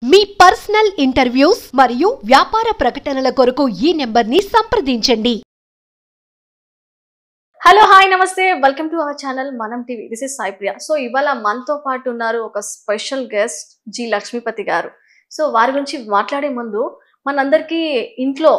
మీ personal interviews మరియు వ్యాపార ప్రకటనల కొరకు ఈ నెంబర్ని సంప్రదించండి. హలో హాయ్ నమస్తే వెల్కమ్ టు అవర్ ఛానల్ మనం TV. This is Sai Priya. So ఇవాళ మనతో పాటు ఉన్నారు ఒక స్పెషల్ గెస్ట్ జి లక్ష్మీపతి గారు. సో వారి గురించి మాట్లాడే ముందు మనందరికీ ఇంట్లో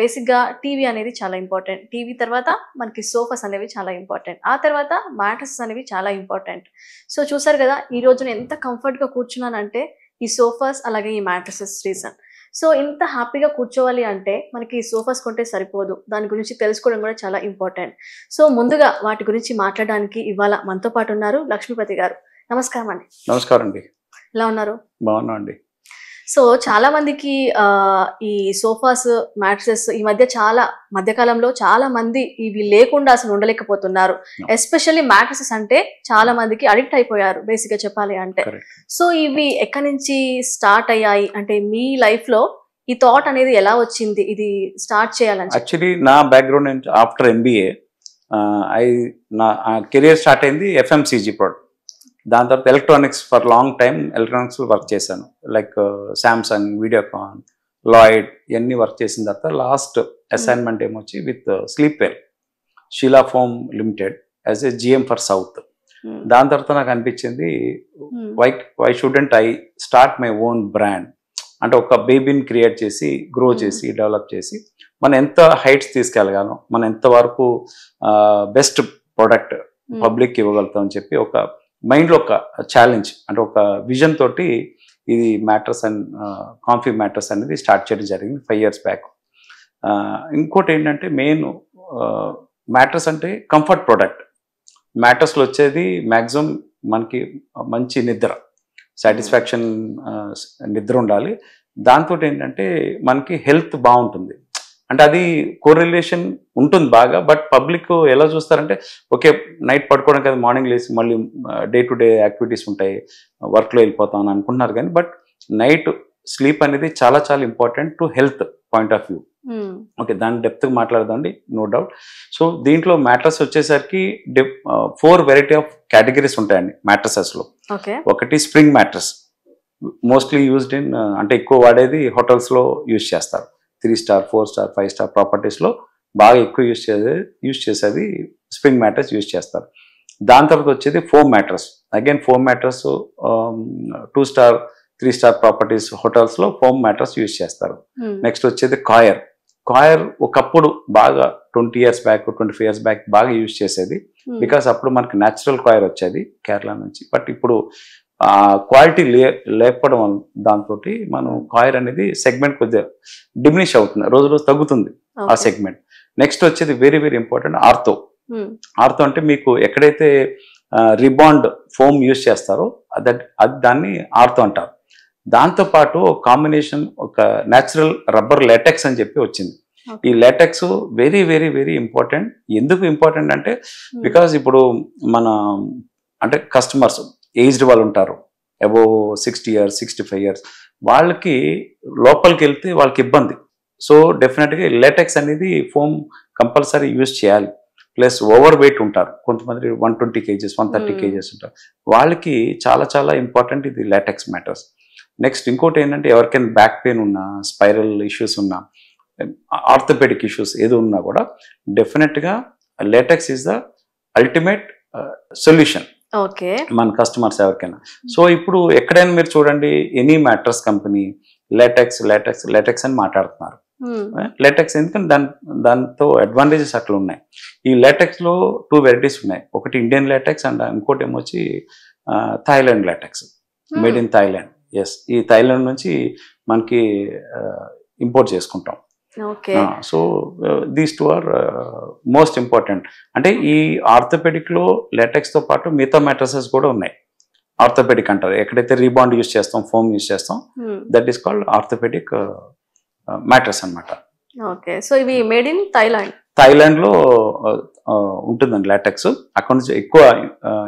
బేసిక్గా టీవీ అనేది చాలా ఇంపార్టెంట్. టీవీ తర్వాత మనకి సోఫాస్ అనేవి చాలా ఇంపార్టెంట్. ఆ తర్వాత మ్యాట్రెసెస్ అనేవి చాలా ఇంపార్టెంట్. సో చూసారు కదా ఈ రోజు నేను ఎంత కంఫర్ట్గా కూర్చున్నానంటే ఈ సోఫాస్ అలాగే ఈ మ్యాట్రెసెస్ రీజన్. సో ఇంత హ్యాపీగా కూర్చోవాలి అంటే మనకి సోఫాస్ కొంటే సరిపోదు, దాని గురించి తెలుసుకోవడం కూడా చాలా ఇంపార్టెంట్. సో ముందుగా వాటి గురించి మాట్లాడడానికి ఇవాళ మనతో పాటు ఉన్నారు లక్ష్మీపతి గారు. నమస్కారం అండి. నమస్కారం అండి. ఎలా ఉన్నారు? బాగున్నా అండి. సో చాలా మందికి ఈ సోఫాస్ మ్యాట్రెసెస్ ఈ మధ్యకాలంలో చాలా మంది ఇవి లేకుండా అసలు ఉండలేకపోతున్నారు. ఎస్పెషల్లీ మ్యాట్రెసెస్ అంటే చాలా మందికి అడిక్ట్ అయిపోయారు బేసిక్ గా చెప్పాలి అంటే. సో ఇవి ఎక్కడి నుంచి స్టార్ట్ అయ్యాయి అంటే మీ లైఫ్ లో ఈ థాట్ అనేది ఎలా వచ్చింది ఇది స్టార్ట్ చేయాలని? యాక్చువల్లీ నా బ్యాక్గ్రౌండ్ ఆఫ్టర్ MBA నా కెరియర్ స్టార్ట్ అయింది FMCG ప్రోడక్ట్. దాని తర్వాత electronics for long time electronics work చేశాను. లైక్ సామ్సంగ్, వీడియోకాన్, లాయిడ్ ఇవన్నీ వర్క్ చేసిన తర్వాత లాస్ట్ అసైన్మెంట్ ఏమొచ్చి with Sleepwell Sheela foam limited as a GM for south. దాని తర్వాత నాకు అనిపించింది why shouldn't I start my own brand. అంటే ఒక బేబీని క్రియేట్ చేసి గ్రో చేసి డెవలప్ చేసి మనం ఎంత హైట్స్ తీసుకెళ్ళగలం, మనం ఎంతవరకు బెస్ట్ ప్రోడక్ట్ పబ్లిక్ ఇవ్వగలుగుతాం అని చెప్పి ఒక మైండ్లో ఒక ఛాలెంజ్ అంటే ఒక విజన్ తోటి ఇది మ్యాట్రెస్ అండ్ కాంఫీ మ్యాట్రెస్ అనేది స్టార్ట్ చేయడం జరిగింది 5 years బ్యాక్. ఇంకోటి ఏంటంటే మెయిన్ మ్యాట్రెస్ అంటే కంఫర్ట్ ప్రోడక్ట్. మ్యాట్రెస్లో వచ్చేది మ్యాక్సిమం మనకి మంచి నిద్ర, సాటిస్ఫాక్షన్ నిద్ర ఉండాలి. దాంతో ఏంటంటే మనకి హెల్త్ బాగుంటుంది. అంటే అది కోరిలేషన్ ఉంటుంది బాగా. బట్ పబ్లిక్ ఎలా చూస్తారంటే ఓకే నైట్ పడుకోవడం కదా, మార్నింగ్ లేసి మళ్ళీ డే టు డే యాక్టివిటీస్ ఉంటాయి, వర్క్లో వెళ్ళిపోతాం అని అనుకుంటున్నారు. కానీ బట్ నైట్ స్లీప్ అనేది చాలా చాలా important to health point of view. Okay దాని డెప్త్గా మాట్లాడదామండి, నో డౌట్. సో దీంట్లో మ్యాట్రెస్ వచ్చేసరికి 4 వెరైటీ ఆఫ్ కేటగిరీస్ ఉంటాయండి మ్యాట్రెసెస్లో. ఒకటి spring mattress, mostly used in అంటే ఎక్కువ వాడేది హోటల్స్లో యూజ్ చేస్తారు. 3 star 4 star 5 star ప్రాపర్టీస్లో బాగా ఎక్కువ యూజ్ చేసేది స్ప్రింగ్ మ్యాట్రెస్ యూజ్ చేస్తారు. దాని తర్వాత వచ్చేది foam mattress. Again foam mattress 2 star 3 star properties హోటల్స్లో ఫోమ్ మ్యాట్రెస్ యూజ్ చేస్తారు. నెక్స్ట్ వచ్చేది కాయర్. కాయర్ ఒకప్పుడు బాగా 20 years బ్యాక్ 25 years బ్యాక్ బాగా యూజ్ చేసేది. బికాస్ అప్పుడు మనకి న్యాచురల్ కాయర్ వచ్చేది కేరళ నుంచి. బట్ ఇప్పుడు క్వాలిటీ లేకపోవడం దాంతో మనం కాయర్ అనేది సెగ్మెంట్ కొద్దిగా డిమినిష్ అవుతుంది, రోజు రోజు తగ్గుతుంది ఆ సెగ్మెంట్. నెక్స్ట్ వచ్చేది very very important ortho. Ortho అంటే మీకు ఎక్కడైతే రిబాండ్ ఫోమ్ యూజ్ చేస్తారో అది దాన్ని ఆర్థో అంటారు. దాంతోపాటు కాంబినేషన్ ఒక న్యాచురల్ రబ్బర్ లేటెక్స్ అని చెప్పి వచ్చింది. ఈ latex very very very important. ఎందుకు ఇంపార్టెంట్ అంటే బికాజ్ ఇప్పుడు మన అంటే కస్టమర్స్ ఏజ్డ్ వాళ్ళు ఉంటారు, అబోవ్ 60 years 65 years, వాళ్ళకి లోపలికి వెళ్తే వాళ్ళకి ఇబ్బంది. సో డెఫినెట్గా లేటెక్స్ అనేది ఫోమ్ కంపల్సరీ యూజ్ చేయాలి. ప్లస్ ఓవర్ వెయిట్ ఉంటారు కొంతమంది, 120 kgs 130 kgs ఉంటారు, వాళ్ళకి చాలా చాలా ఇంపార్టెంట్ ఇది లేటెక్స్ మ్యాటర్స్. నెక్స్ట్ ఇంకోటి ఏంటంటే ఎవరికైనా బ్యాక్ పెయిన్ ఉన్నా, స్పైరల్ ఇష్యూస్ ఉన్నా, ఆర్థోపెడిక్ ఇష్యూస్ ఏదో ఉన్నా కూడా డెఫినెట్గా latex is the ultimate solution మన కస్టమర్స్ ఎవరికైనా. సో ఇప్పుడు ఎక్కడైనా మీరు చూడండి any mattress company latex latex latex అని మాట్లాడుతున్నారు. లేటెక్స్ ఎందుకంటే దాంతో అడ్వాంటేజెస్ అట్లా ఉన్నాయి. ఈ లేటెక్స్లో 2 వెరైటీస్ ఉన్నాయి. ఒకటి ఇండియన్ లేటెక్స్ అండ్ ఇంకోటి ఏమొచ్చి Thailand latex, made in Thailand. Yes, ఈ థాయిలాండ్ నుంచి మనకి ఇంపోర్ట్ చేసుకుంటాం. So these 2 are most important. అంటే ఈ ఆర్థోపెడిక్ లో లేటెక్స్ తో పాటు మిగతా మ్యాట్రెసెస్ కూడా ఉన్నాయి. ఆర్థోపెడిక్ అంటారు ఎక్కడైతే రీబాండ్ యూజ్ చేస్తాం, ఫోమ్ యూజ్ చేస్తాం, that is called orthopaedic mattress అనమాట. సో ఇవి మేడ్ ఇన్ థాయిలాండ్ లో ఉంటుందండి లేటెక్స్. అక్కడ నుంచి ఎక్కువ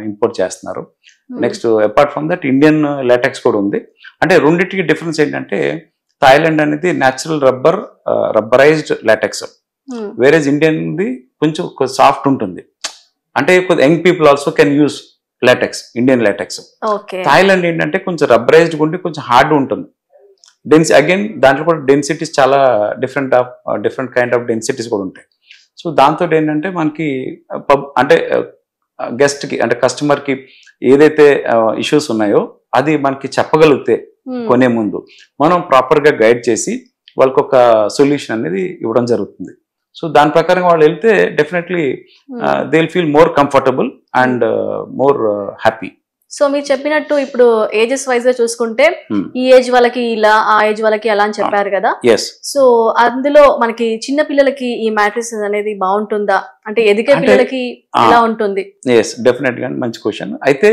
ఇంపోర్ట్ చేస్తున్నారు. Next apart from that Indian latex కూడా ఉంది. అంటే రెండింటికి డిఫరెన్స్ ఏంటంటే థాయిలాండ్ అనేది న్యాచురల్ రబ్బరైజ్డ్ లాటెక్స్, వేరేజ్ ఇండియన్ది కొంచెం సాఫ్ట్ ఉంటుంది. అంటే young people also can use latex, Indian latex. Thailand ఏంటంటే కొంచెం రబ్బరైజ్డ్ ఉండి కొంచెం హార్డ్ ఉంటుంది. అగైన్ దాంట్లో కూడా డెన్సిటీస్ చాలా డిఫరెంట్ కైండ్ ఆఫ్ డెన్సిటీస్ కూడా ఉంటాయి. సో దాంతో ఏంటంటే మనకి అంటే గెస్ట్కి అంటే కస్టమర్కి ఏదైతే ఇష్యూస్ ఉన్నాయో అది మనకి చెప్పగలిగితే కొనే ముందు మనం ప్రాపర్గా గైడ్ చేసి వాళ్ళకి ఒక సొల్యూషన్ అనేది ఇవ్వడం జరుగుతుంది. సో దాని ప్రకారం వాళ్ళు వెళ్తే definitely they will feel more comfortable and more happy. So మీరు చెప్పినట్టు ఇప్పుడు ఏజెస్ వైజ్ గా చూసుకుంటే ఈ ఏజ్ వాళ్ళకి ఇలా, ఆ ఏజ్ వాళ్ళకి అలా అని చెప్పారు కదా. సో అందులో మనకి చిన్న పిల్లలకి ఈ మ్యాట్రిక్స్ అనేది బాగుంటుందా, అంటే ఎదిగే పిల్లలకి ఎలా ఉంటుంది? ఎస్, డెఫినెట్ గా మంచి క్వశ్చన్. అయితే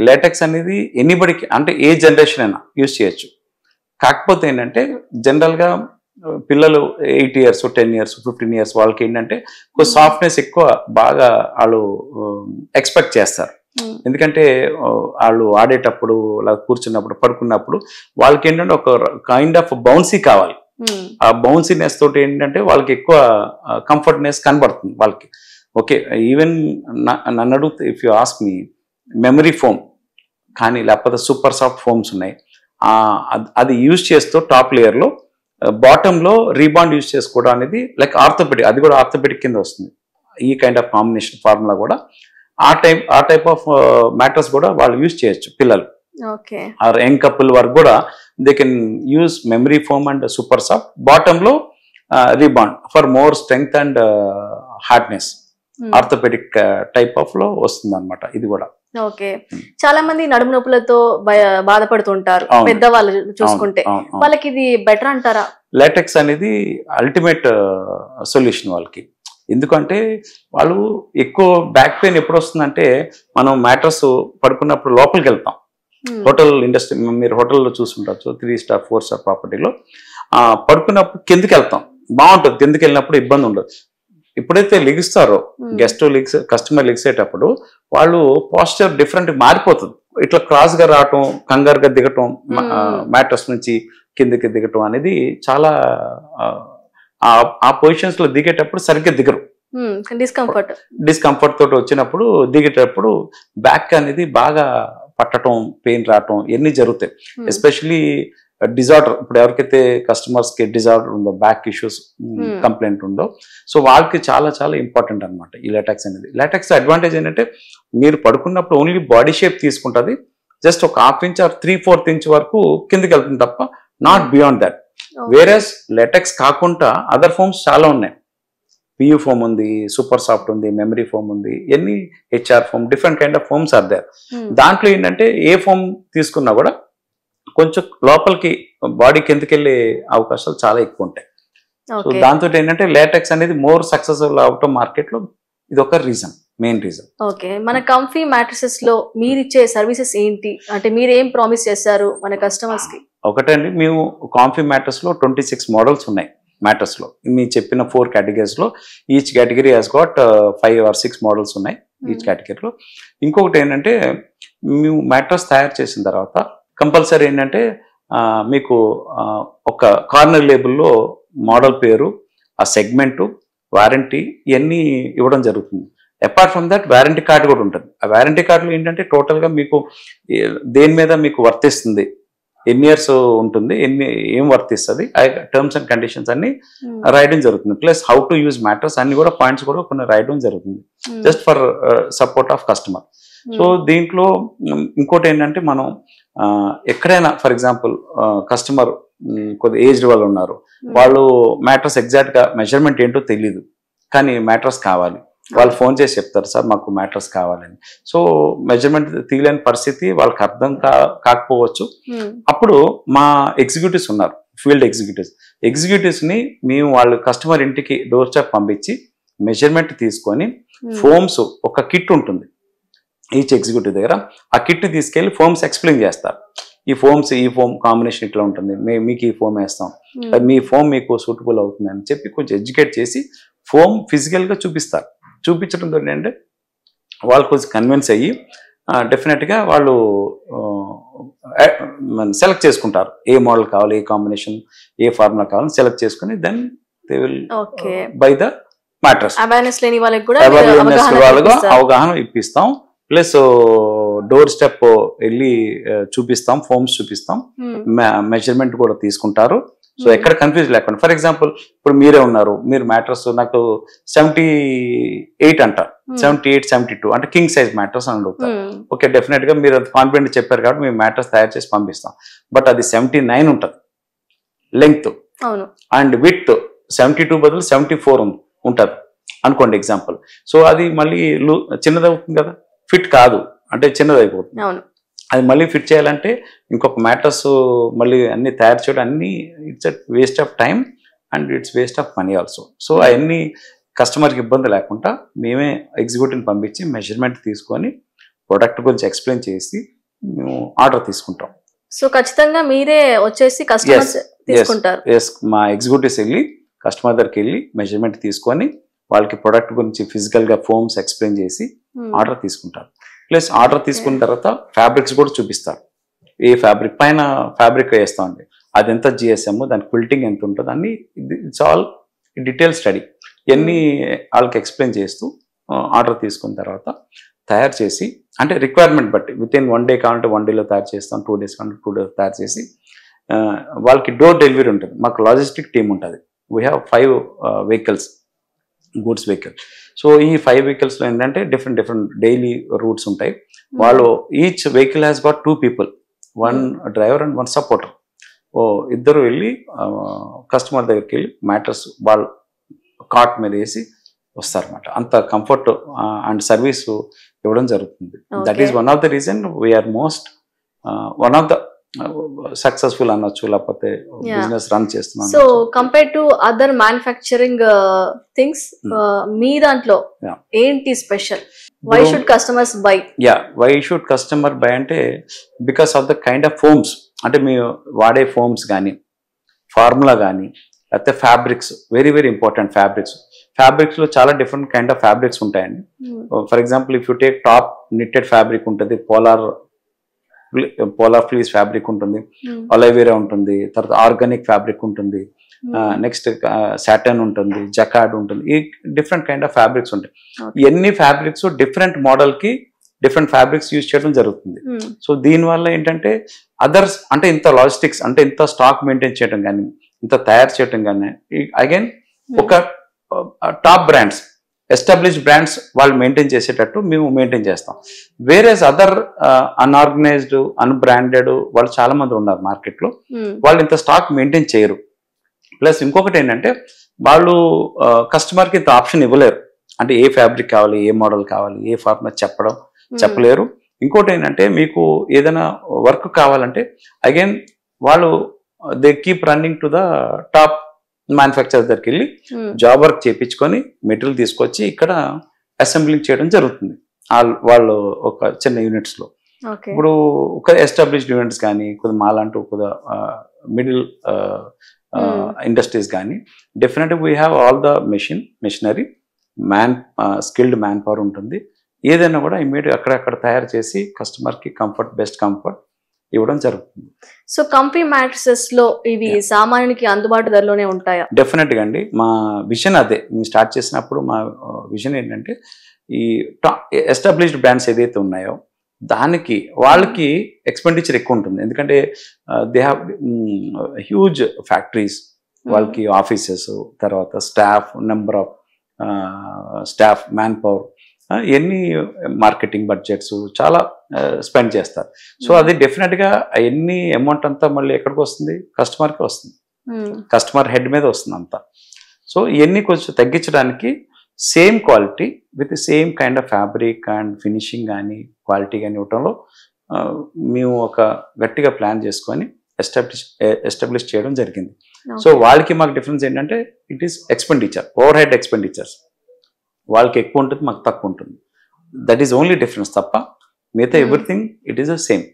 లేటెక్స్ అనేది ఎనీబడికి అంటే ఏ జనరేషన్ అయినా యూజ్ చేయొచ్చు. కాకపోతే ఏంటంటే జనరల్ గా పిల్లలు 8 years 10 years 15 years వాళ్ళకి ఏంటంటే సాఫ్ట్నెస్ ఎక్కువ బాగా వాళ్ళు ఎక్స్పెక్ట్ చేస్తారు. ఎందుకంటే వాళ్ళు ఆడేటప్పుడు అలా కూర్చున్నప్పుడు పడుకున్నప్పుడు వాళ్ళకి ఏంటంటే ఒక కైండ్ ఆఫ్ బౌన్సీ కావాలి. ఆ బౌన్సీనెస్ తోటి ఏంటంటే వాళ్ళకి ఎక్కువ కంఫర్ట్నెస్ కనబడుతుంది వాళ్ళకి. ఓకే, ఈవెన్ నన్ను అడిగితే if you ask me memory foam కానీ లేకపోతే సూపర్ సాఫ్ట్ ఫోమ్స్ ఉన్నాయి, అది యూజ్ చేస్తూ టాప్ లేయర్లో బాటంలో రీబాండ్ యూజ్ చేసుకోవడం అనేది లైక్ ఆర్థోపెడిక్, అది కూడా ఆర్థోపెడిక్ కింద వస్తుంది. ఈ కైండ్ ఆఫ్ కాంబినేషన్ ఫార్ములా కూడా ఆ టైప్ ఆఫ్ మ్యాటర్స్ కూడా వాళ్ళు యూజ్ చేయొచ్చు పిల్లలు. ఆర్ యంగ్ కపుల్ వరకు కూడా they can use memory foam and super soft, బాటంలో rebond for more strength and hardness. Orthopaedic type of లో వస్తుంది అనమాట ఇది కూడా. ఓకే, చాలా మంది నడుము నొప్పులతో బాధపడుతుంటారు పెద్దవాళ్ళు చూసుకుంటే, వాళ్ళకి ఇది బెటర్ అంటారా? లేటెక్స్ అనేది అల్టిమేట్ సొల్యూషన్ వాళ్ళకి. ఎందుకంటే వాళ్ళు ఎక్కువ బ్యాక్ పెయిన్ ఎప్పుడు వస్తుందంటే మనం మ్యాట్రస్ పడుకున్నప్పుడు లోపలికి వెళ్తాం. హోటల్ ఇండస్ట్రీ మీరు హోటల్లో చూసుంటారు 3 star 4 star ప్రాపర్టీలో పడుకున్నప్పుడు కిందకి వెళ్తాం, బాగుంటుంది. కిందకి వెళ్ళినప్పుడు ఇబ్బంది ఉండదు. ఎప్పుడైతే లెగిస్తారో కస్టమర్ లెగిసేటప్పుడు వాళ్ళు పోస్చర్ డిఫరెంట్ మారిపోతుంది. ఇట్లా క్రాస్ గా రావటం, కంగారుగా దిగటం, మ్యాట్రస్ నుంచి కిందకి దిగటం అనేది చాలా ఆ పొజిషన్స్ లో దిగేటప్పుడు సరిగ్గా దిగరు. డిస్కంఫర్ట్ తోటి వచ్చినప్పుడు దిగేటప్పుడు బ్యాక్ అనేది బాగా పట్టడం, పెయిన్ రావటం ఇవన్నీ జరుగుతాయి. ఎస్పెషలీ డిజార్డర్, ఇప్పుడు ఎవరికైతే కస్టమర్స్ కి డిజార్డర్ ఉందో, బ్యాక్ ఇష్యూస్ కంప్లైంట్ ఉందో, సో వాళ్ళకి చాలా చాలా ఇంపార్టెంట్ అనమాట ఈ లేటెక్స్ అనేది. లేటెక్స్ అడ్వాంటేజ్ ఏంటంటే మీరు పడుకున్నప్పుడు ఓన్లీ బాడీ షేప్ తీసుకుంటుంది, జస్ట్ ఒక 1/2 inch or 3/4 inch వరకు కిందకి వెళ్తుంది తప్ప not beyond that. Whereas latex కాకుండా అదర్ ఫోమ్స్ చాలా ఉన్నాయి. పియూ ఫోమ్ ఉంది, సూపర్ సాఫ్ట్ ఉంది, మెమరీ ఫోమ్ ఉంది, ఎన్ని HR foam, different kind of foams are there. దాంట్లో ఏంటంటే ఏ ఫోమ్ తీసుకున్నా కూడా కొంచెం లోపలికి బాడీ కిందకి వెళ్ళే అవకాశాలు చాలా ఎక్కువ ఉంటాయి. సో దాంతో ఏంటంటే లేటెక్స్ అనేది మోర్ సక్సెస్ఫుల్ అవటం మార్కెట్ లో ఇది ఒక రీజన్, మెయిన్ రీజన్. ఓకే, మన కంఫీ మ్యాట్రిసెస్ లో మీరు ఇచ్చే సర్వీసెస్ ఏంటి, అంటే మీరు ఏం ప్రామిస్ చేస్తారు మన కస్టమర్స్ కి? ఒకటండి, మేము కాంఫీ మ్యాట్రస్ లో 26 మోడల్స్ ఉన్నాయి. మ్యాట్రస్ లో మీ చెప్పిన 4 categories లో each category has got 5 or 6 models ఉన్నాయి ఈచ్ కేటగిరీలో. ఇంకొకటి ఏంటంటే మేము మ్యాట్రస్ తయారు చేసిన తర్వాత కంపల్సరీ ఏంటంటే మీకు ఒక కార్నర్ లేబుల్లో మోడల్ పేరు, ఆ సెగ్మెంటు, వారంటీ ఇవన్నీ ఇవ్వడం జరుగుతుంది. Apart from that warranty card కూడా ఉంటుంది. ఆ వారంటీ కార్డులో ఏంటంటే టోటల్గా మీకు దేని మీద మీకు వర్తిస్తుంది, ఎన్ని ఇయర్స్ ఉంటుంది, ఏం వర్తిస్తుంది, ఆ టర్మ్స్ అండ్ కండిషన్స్ అన్ని రాయడం జరుగుతుంది. Plus how to use matters అన్ని కూడా పాయింట్స్ కూడా కొన్ని రాయడం జరుగుతుంది, just for support of customer. So దీంట్లో ఇంకోటి ఏంటంటే మనం ఎక్కడైనా ఫర్ ఎగ్జాంపుల్ కస్టమర్ కొద్ది ఏజ్డ్ వాళ్ళు ఉన్నారు, వాళ్ళు మ్యాట్రస్ ఎగ్జాక్ట్ గా మెజర్మెంట్ ఏంటో తెలియదు కానీ మ్యాట్రస్ కావాలి, వాళ్ళు ఫోన్ చేసి చెప్తారు సార్ మాకు మ్యాట్రస్ కావాలని. సో మెజర్మెంట్ తీయలేని పరిస్థితి వాళ్ళకి అర్థం కాకపోవచ్చు. అప్పుడు మా ఎగ్జిక్యూటివ్స్ ఉన్నారు, ఫీల్డ్ ఎగ్జిక్యూటివ్స్ ని మేము వాళ్ళు కస్టమర్ ఇంటికి డోర్ స్టెప్ పంపించి మెజర్మెంట్ తీసుకొని ఫోమ్స్ ఒక కిట్ ఉంటుంది ఈచ్ ఎగ్జిక్యూటివ్ దగ్గర, ఆ కిట్ తీసుకెళ్లి ఫోమ్స్ ఎక్స్ప్లెయిన్ చేస్తారు. ఈ ఫోమ్ కాంబినేషన్ ఇట్లా ఉంటుంది, మీకు ఈ ఫోమ్ వేస్తాం, మీ ఫోమ్ మీకు సూటబుల్ అవుతుంది అని చెప్పి కొంచెం ఎడ్యుకేట్ చేసి ఫోమ్ ఫిజికల్ గా చూపిస్తారు. చూపించడంతో ఏంటంటే వాళ్ళు కొంచెం కన్విన్స్ అయ్యి డెఫినెట్గా వాళ్ళు సెలెక్ట్ చేసుకుంటారు ఏ మోడల్ కావాలి, ఏ కాంబినేషన్, ఏ ఫార్ములా కావాలని సెలెక్ట్ చేసుకుని then they will buy the mattress. Awareness లేని వాళ్ళకి కూడా అవగాహన ఇప్పిస్తాం. ప్లస్ డోర్ స్టెప్ వెళ్ళి చూపిస్తాం, ఫోమ్స్ చూపిస్తాం, మెజర్మెంట్ కూడా తీసుకుంటారు. సో ఎక్కడ కన్ఫ్యూజ్ లేకుండా, ఫర్ ఎగ్జాంపుల్ ఇప్పుడు మీరే ఉన్నారు, మీరు మ్యాట్రస్ నాకు 78 అంటారు, 78, 72 అంటే కింగ్ సైజ్ మ్యాట్రస్ అని అడుగుతారు. ఓకే, డెఫినెట్ గా మీరు అంత కాన్ఫిడెంట్ చెప్పారు కాబట్టి మేము మ్యాట్రస్ తయారు చేసి పంపిస్తాం. బట్ అది 79 ఉంటుంది లెంగ్త్, అండ్ విత్ 72 బదులు 74 ఉంటుంది అనుకోండి ఎగ్జాంపుల్. సో అది మళ్ళీ చిన్నది అవుతుంది కదా, ఫిట్ కాదు అంటే చిన్నది అయిపోతుంది. అది మళ్ళీ ఫిట్ చేయాలంటే ఇంకొక మ్యాట్రస్ మళ్ళీ అన్ని తయారు చేయడం, అన్ని it's waste of time and it's waste of money also. So అవన్నీ కస్టమర్కి ఇబ్బంది లేకుండా మేమే ఎగ్జిక్యూటివ్ని పంపించి మెజర్మెంట్ తీసుకొని ప్రొడక్ట్ గురించి ఎక్స్ప్లెయిన్ చేసి మేము ఆర్డర్ తీసుకుంటాం. సో ఖచ్చితంగా మీరే వచ్చేసి కస్టమర్స్ తీసుకుంటారు? ఎస్, మా ఎగ్జిక్యూటివ్స్ వెళ్ళి కస్టమర్ దగ్గరికి వెళ్ళి మెజర్మెంట్ తీసుకొని వాళ్ళకి ప్రొడక్ట్ గురించి ఫిజికల్గా ఫోమ్స్ ఎక్స్ప్లెయిన్ చేసి ఆర్డర్ తీసుకుంటారు. ప్లస్ ఆర్డర్ తీసుకున్న తర్వాత ఫ్యాబ్రిక్స్ కూడా చూపిస్తారు. ఏ ఫ్యాబ్రిక్ పైన ఫ్యాబ్రిక్ వేస్తామండి, అది ఎంత జిఎస్ఎం, దాని క్విల్టింగ్ ఎంత ఉంటుంది అన్ని, ఇట్స్ ఆల్ డీటెయిల్ స్టడీ. ఇవన్నీ వాళ్ళకి ఎక్స్ప్లెయిన్ చేస్తూ ఆర్డర్ తీసుకున్న తర్వాత తయారు చేసి, అంటే రిక్వైర్మెంట్ బట్టి విత్ ఇన్ 1 డే కావాలంటే 1 డేలో తయారు చేస్తాం, 2 డేస్ కావాలంటే 2 డేస్ తయారు చేసి వాళ్ళకి డోర్ డెలివరీ ఉంటుంది. మాకు లాజిస్టిక్ టీమ్ ఉంటుంది. We have 5 vehicles, goods vehicle. So ఈ 5 వెహికల్స్లో ఏంటంటే డిఫరెంట్ డైలీ రూట్స్ ఉంటాయి. వాళ్ళు each vehicle has got 2 people, 1 driver and 1 supporter. ఇద్దరు వెళ్ళి కస్టమర్ దగ్గరికి వెళ్ళి మ్యాట్రస్ వాళ్ళు కార్ట్ మీద వేసి వస్తారన్నమాట. అంత కంఫర్ట్ అండ్ సర్వీస్ ఇవ్వడం జరుగుతుంది. That is one of the reason we are most one of the successful అనొచ్చు, లేకపోతే బిజినెస్ రన్ చేస్తున్నాం. So compare to other manufacturing things, మీ దాంట్లో ఏంటి special? Why should customers buy? Why should customer buy అంటే because of the kind of foams, అంటే మీరు వాడే ఫోమ్స్ కానీ, ఫార్ములా కానీ, లేకపోతే ఫ్యాబ్రిక్స్, వెరీ ఇంపార్టెంట్. ఫ్యాబ్రిక్స్ లో చాలా డిఫరెంట్ కైండ్ ఆఫ్ ఫ్యాబ్రిక్స్ ఉంటాయండి. For example if you take top knitted fabric ఉంటుంది, పోలార్ ఫ్లీస్ ఫ్యాబ్రిక్ ఉంటుంది, అలోవెరా ఉంటుంది, తర్వాత ఆర్గానిక్ ఫ్యాబ్రిక్ ఉంటుంది, నెక్స్ట్ సాటన్ ఉంటుంది, జకార్డ్ ఉంటుంది. ఈ డిఫరెంట్ కైండ్ ఆఫ్ ఫ్యాబ్రిక్స్ ఉంటాయి. ఎన్ని ఫ్యాబ్రిక్స్ డిఫరెంట్ మోడల్ కి డిఫరెంట్ ఫ్యాబ్రిక్స్ యూజ్ చేయడం జరుగుతుంది. సో దీనివల్ల ఏంటంటే అదర్స్ అంటే ఇంత లాజిస్టిక్స్ అంటే ఇంత స్టాక్ మెయింటైన్ చేయడం కానీ, ఇంత తయారు చేయడం కానీ, అగైన్ ఒక టాప్ బ్రాండ్స్, ఎస్టాబ్లిష్డ్ బ్రాండ్స్ వాళ్ళు మెయింటైన్ చేసేటట్టు మేము మెయింటైన్ చేస్తాం. వేరేస్ అదర్ అన్ఆర్గనైజ్డ్, అన్బ్రాండెడ్ వాళ్ళు చాలా మంది ఉన్నారు మార్కెట్లో, వాళ్ళు ఇంత స్టాక్ మెయింటైన్ చేయరు. ప్లస్ ఇంకొకటి ఏంటంటే వాళ్ళు కస్టమర్కి ఇంత ఆప్షన్ ఇవ్వలేరు. అంటే ఏ ఫ్యాబ్రిక్ కావాలి, ఏ మోడల్ కావాలి, ఏ ఫార్మాట్ చెప్పలేరు. ఇంకోటి ఏంటంటే మీకు ఏదైనా వర్క్ కావాలంటే అగైన్ వాళ్ళు they keep running to the top manufacturer దగ్గరికి వెళ్ళి జాబ్ వర్క్ చేయించుకొని మెటీరియల్ తీసుకొచ్చి ఇక్కడ అసెంబ్లింగ్ చేయడం జరుగుతుంది వాళ్ళు ఒక చిన్న యూనిట్స్ లో. ఇప్పుడు ఒక ఎస్టాబ్లిష్డ్ యూనిట్స్ కానీ, కొద్ది మాలాంటి కొద్ది మిడిల్ ఇండస్ట్రీస్ కానీ, డెఫినెట్గా we have all the machinery, skilled man power ఉంటుంది. ఏదైనా కూడా ఇమీడియట్ అక్కడక్కడ తయారు చేసి కస్టమర్కి బెస్ట్ కంఫర్ట్ ఇవ్వడం జరుగుతుంది. సో కంఫీ మ్యాట్రసెస్ లో ఇవి సామాన్యునికి అందుబాటు ధరలోనే ఉంటాయా? డెఫినెట్ గా అండి. మా విజన్ అదే. మేము స్టార్ట్ చేసినప్పుడు మా విజన్ ఏంటంటే ఈ ఎస్టాబ్లిష్డ్ బ్రాండ్స్ ఏదైతే ఉన్నాయో దానికి వాళ్ళకి ఎక్స్పెండిచర్ ఎక్కువ ఉంటుంది. ఎందుకంటే దే హ్యావ్ హ్యూజ్ ఫ్యాక్టరీస్, వాళ్ళకి ఆఫీసెస్, తర్వాత staff, number of staff, man power, ఎన్ని మార్కెటింగ్ బడ్జెట్స్ చాలా స్పెండ్ చేస్తారు. సో అది డెఫినెట్గా ఎన్ని అమౌంట్ అంతా మళ్ళీ ఎక్కడికి వస్తుంది? కస్టమర్కి వస్తుంది, కస్టమర్ హెడ్ మీద వస్తుంది అంతా. సో ఇవన్నీ కొంచెం తగ్గించడానికి same quality with same kind of fabric and finishing కానీ, క్వాలిటీ కానీ ఇవ్వడంలో మేము ఒక గట్టిగా ప్లాన్ చేసుకొని ఎస్టాబ్లిష్ చేయడం జరిగింది. సో వాళ్ళకి మాకు డిఫరెన్స్ ఏంటంటే it is expenditure, over head expenditures వాళ్ళకి ఎక్కువ ఉంటుంది, మాకు తక్కువ ఉంటుంది. దట్ ఈస్ ఓన్లీ డిఫరెన్స్ తప్ప మిగతా everything it is the same.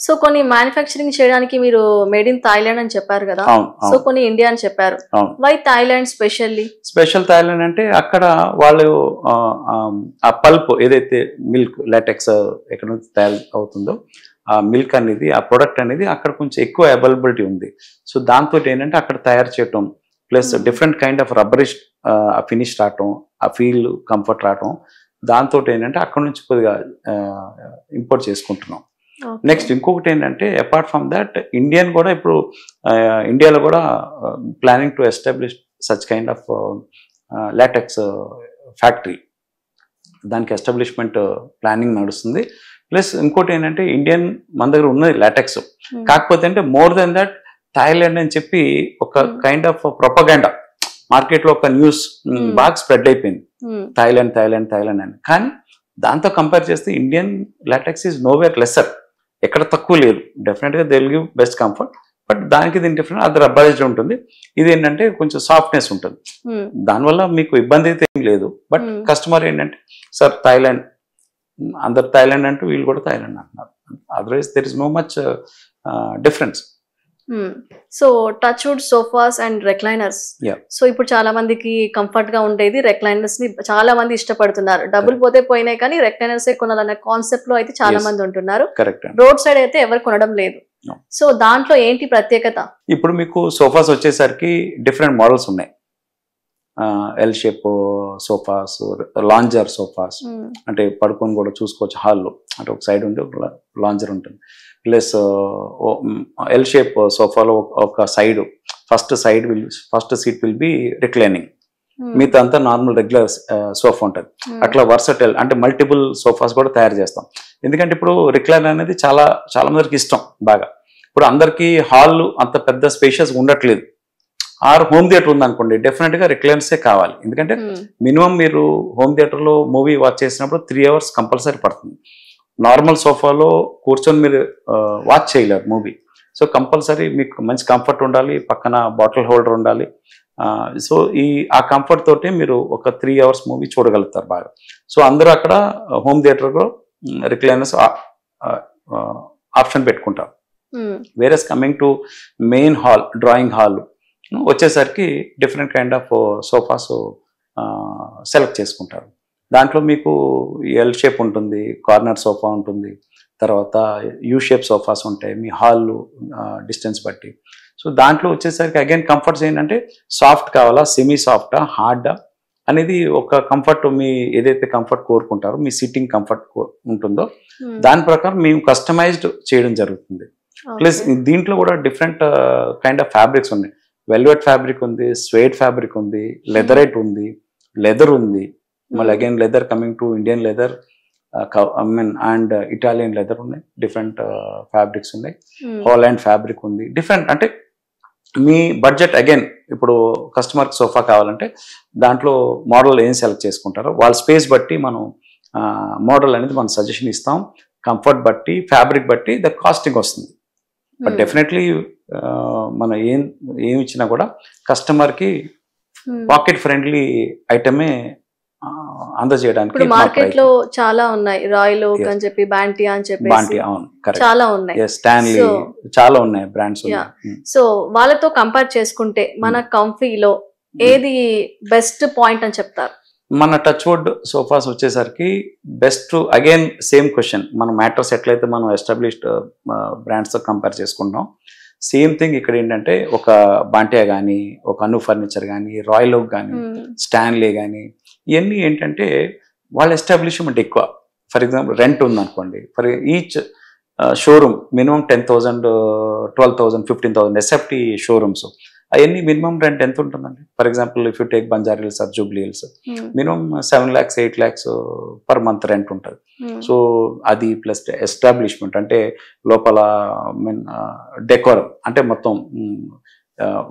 So కొన్ని మ్యానుఫ్యాక్చరింగ్ చేయడానికి మీరు మేడ్ ఇన్ థాయిలాండ్ అని చెప్పారు కదా, సో కొన్ని ఇండియా అని చెప్పారు. వై థాయిలాండ్ స్పెషల్ థాయిలాండ్ అంటే అక్కడ వాళ్ళు ఆ పల్ప్ ఏదైతే మిల్క్ లాటెక్స్ ఎక్కడ నుంచి తయారు అవుతుందో ఆ మిల్క్ అనేది, ఆ ప్రొడక్ట్ అనేది అక్కడ కొంచెం ఎక్కువ అవైలబిలిటీ ఉంది. సో దాంతో ఏంటంటే అక్కడ తయారు చేయటం, plus different kind of rubberish finish రావటం, ఆ ఫీల్ కంఫర్ట్ రావటం, దాంతో ఏంటంటే అక్కడ నుంచి కొద్దిగా ఇంపోర్ట్ చేసుకుంటున్నాం. నెక్స్ట్ ఇంకొకటి ఏంటంటే అపార్ట్ ఫ్రమ్ దట్ ఇండియన్ కూడా ఇప్పుడు ఇండియాలో కూడా planning to establish such kind of LaTeX factory, దానికి ఎస్టాబ్లిష్మెంట్ ప్లానింగ్ నడుస్తుంది. ప్లస్ ఇంకోటి ఏంటంటే ఇండియన్ మన దగ్గర ఉన్నది లాటెక్స్, కాకపోతే అంటే మోర్ దెన్ దట్ థాయిలాండ్ అని చెప్పి ఒక కైండ్ ఆఫ్ ప్రొపగండా మార్కెట్లో ఒక న్యూస్ బాగా స్ప్రెడ్ అయిపోయింది, థాయిలాండ్ థాయిలాండ్ థాయిలాండ్ అని. కానీ దాంతో కంపేర్ చేస్తే Indian LaTeX is nowhere lesser, ఎక్కడ తక్కువ లేదు. డెఫినెట్గా they will give best comfort, but దానికి దీని డిఫరెంట్, అది రబ్బరైజ్డ్ ఉంటుంది. ఇది ఏంటంటే కొంచెం సాఫ్ట్నెస్ ఉంటుంది, దానివల్ల మీకు ఇబ్బంది అయితే ఏం లేదు. బట్ కస్టమర్ ఏంటంటే సార్ థాయిలాండ్, అందరు థాయిలాండ్ అంటూ వీళ్ళు కూడా థాయిలాండ్ అంటున్నారు. Otherwise there is no much difference. So touch wood sofas and recliners, so ఇప్పుడు చాలా మందికి కంఫర్ట్ గా ఉండేది రెక్లైనర్స్ ని చాలా మంది ఇష్టపడుతున్నారు. డబ్బులు పోతే పోయినాయి కానీ రెక్లైనర్స్ కొనాలనే కాన్సెప్ట్ లో అయితే చాలా మంది ఉంటున్నారు. రోడ్ సైడ్ అయితే ఎవరు కొనడం లేదు. సో దాంట్లో ఏంటి ప్రత్యేకత? ఇప్పుడు మీకు సోఫాస్ వచ్చేసరికి డిఫరెంట్ మోడల్స్ ఉన్నాయి. L shape sofas, lounger sofas, అంటే పడుకొని కూడా చూసుకోవచ్చు హాల్లో, అంటే ఒక సైడ్ ఉంటే ఒక లాంజర్ ఉంటుంది. ప్లస్ ఎల్ షేప్ సోఫాలో ఒక side first seat will be reclining, మిగతా అంతా నార్మల్ రెగ్యులర్ సోఫా ఉంటుంది. అట్లా వర్సటైల్ అంటే మల్టిపుల్ సోఫాస్ కూడా తయారు చేస్తాం. ఎందుకంటే ఇప్పుడు రిక్లైన్ అనేది చాలా మందికి ఇష్టం బాగా. ఇప్పుడు అందరికీ హాల్ అంత పెద్ద స్పేషియస్ ఉండట్లేదు. ఆర్ హోమ్ థియేటర్ ఉందనుకోండి, డెఫినెట్గా రిక్లైనర్సే కావాలి. ఎందుకంటే మినిమం మీరు హోమ్ థియేటర్లో మూవీ వాచ్ చేసినప్పుడు 3 hours కంపల్సరీ పడుతుంది. నార్మల్ సోఫాలో కూర్చొని మీరు వాచ్ చేయలేరు మూవీ. సో కంపల్సరీ మీకు మంచి కంఫర్ట్ ఉండాలి, పక్కన బాటిల్ హోల్డర్ ఉండాలి. సో ఆ కంఫర్ట్ తోటి మీరు ఒక 3 hours మూవీ చూడగలుగుతారు బాగా. సో అందరూ అక్కడ హోమ్ థియేటర్లో రిక్లైనర్స్ ఆప్షన్ పెట్టుకుంటారు. Whereas coming to main hall, drawing hall వచ్చేసరికి different kind of sofas select చేసుకుంటారు. దాంట్లో మీకు ఎల్ షేప్ ఉంటుంది, కార్నర్ సోఫా ఉంటుంది, తర్వాత యూ షేప్ సోఫాస్ ఉంటాయి మీ హాల్ డిస్టెన్స్ బట్టి. సో దాంట్లో వచ్చేసరికి అగైన్ కంఫర్ట్స్ ఏంటంటే సాఫ్ట్ కావాలా, సెమీ సాఫ్టా, హార్డా అనేది ఒక కంఫర్ట్, మీ ఏదైతే కంఫర్ట్ కోరుకుంటారో మీ సిట్టింగ్ కంఫర్ట్ ఉంటుందో దాని ప్రకారం మేము కస్టమైజ్డ్ చేయడం జరుగుతుంది. ప్లస్ దీంట్లో కూడా డిఫరెంట్ కైండ్ ఆఫ్ ఫ్యాబ్రిక్స్ ఉన్నాయి. వెల్వెట్ ఫ్యాబ్రిక్ ఉంది, స్వేడ్ ఫ్యాబ్రిక్ ఉంది, లెదరైట్ ఉంది, లెదర్ ఉంది, మళ్ళీ again leather coming to Indian leather and Italian leather ఉన్నాయి, డిఫరెంట్ ఫ్యాబ్రిక్స్ ఉన్నాయి, హాలాండ్ ఫ్యాబ్రిక్ ఉంది, డిఫరెంట్. అంటే మీ బడ్జెట్ అగైన్ ఇప్పుడు కస్టమర్కి సోఫా కావాలంటే దాంట్లో మోడల్ ఏం సెలెక్ట్ చేసుకుంటారో వాళ్ళ స్పేస్ బట్టి మనం మోడల్ అనేది మనం సజెషన్ ఇస్తాం. కంఫర్ట్ బట్టి, ఫ్యాబ్రిక్ బట్టి ద కాస్టింగ్ వస్తుంది. బట్ డెఫినెట్లీ మనం ఏం ఇచ్చినా కూడా కస్టమర్కి పాకెట్ ఫ్రెండ్లీ ఐటమే అందజేయడానికి. మార్కెట్ లో చాలా ఉన్నాయి, రాయల్ ఓక్ అని చెప్పి, బాంటియా అని చెప్పి, చాలా ఉన్నాయి, స్టాన్లీ, చాలా ఉన్నాయి బ్రాండ్స్. సో వాళ్ళతో కంపేర్ చేసుకుంటే మన కంఫీలో ఏది బెస్ట్ పాయింట్ అని చెప్తారు? మన టచ్ వుడ్ సోఫాస్ వచ్చేసరికి బెస్ట్, అగైన్ సేమ్ క్వశ్చన్, మన మ్యాట్రస్ ఎట్లయితే మనం ఎస్టాబ్లిష్డ్ బ్రాండ్స్తో కంపేర్ చేసుకుంటాం, సేమ్ థింగ్ ఇక్కడ ఏంటంటే ఒక బాంటియా కానీ, ఒక అను ఫర్నిచర్ కానీ, రాయల్ ఓక్ కానీ, స్టాన్లీ కానీ, ఇవన్నీ ఏంటంటే వాళ్ళ ఎస్టాబ్లిష్మెంట్ ఎక్కువ. ఫర్ ఎగ్జాంపుల్ రెంట్ ఉందనుకోండి, for each showroom minimum 10,000, 12,000, 15,000 SFT showrooms. అవన్నీ మినిమం రెంట్ ఎంత ఉంటుందండి? For example if you take Banjara Hills or Jubilee Hills, minimum 7 lakhs, 8 lakhs per month rent ఉంటుంది. సో అది ప్లస్ ఎస్టాబ్లిష్మెంట్ అంటే లోపల డెకోరం అంటే మొత్తం